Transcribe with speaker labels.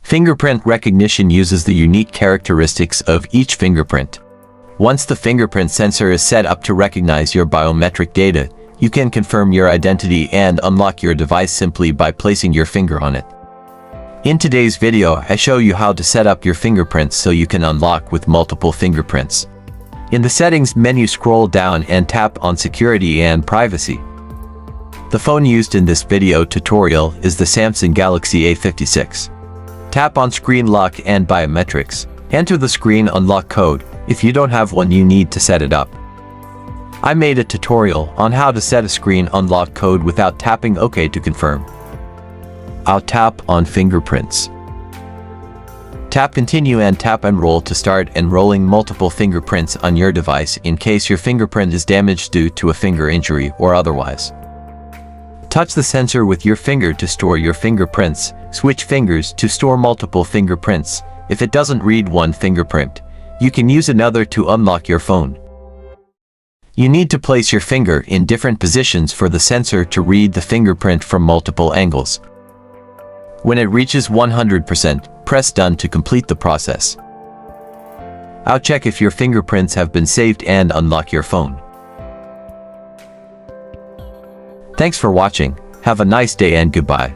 Speaker 1: Fingerprint recognition uses the unique characteristics of each fingerprint. Once the fingerprint sensor is set up to recognize your biometric data, you can confirm your identity and unlock your device simply by placing your finger on it. In today's video, I show you how to set up your fingerprints so you can unlock with multiple fingerprints. In the settings menu, scroll down and tap on security and privacy. The phone used in this video tutorial is the Samsung Galaxy A56. Tap on screen lock and biometrics. Enter the screen unlock code. If you don't have one, you need to set it up. I made a tutorial on how to set a screen unlock code without tapping OK to confirm. I'll tap on fingerprints. Tap continue and tap enroll to start enrolling multiple fingerprints on your device in case your fingerprint is damaged due to a finger injury or otherwise. Touch the sensor with your finger to store your fingerprints. Switch fingers to store multiple fingerprints. If it doesn't read one fingerprint, you can use another to unlock your phone. You need to place your finger in different positions for the sensor to read the fingerprint from multiple angles. When it reaches 100%, press done to complete the process. I'll check if your fingerprints have been saved and unlock your phone. Thanks for watching. Have a nice day and goodbye.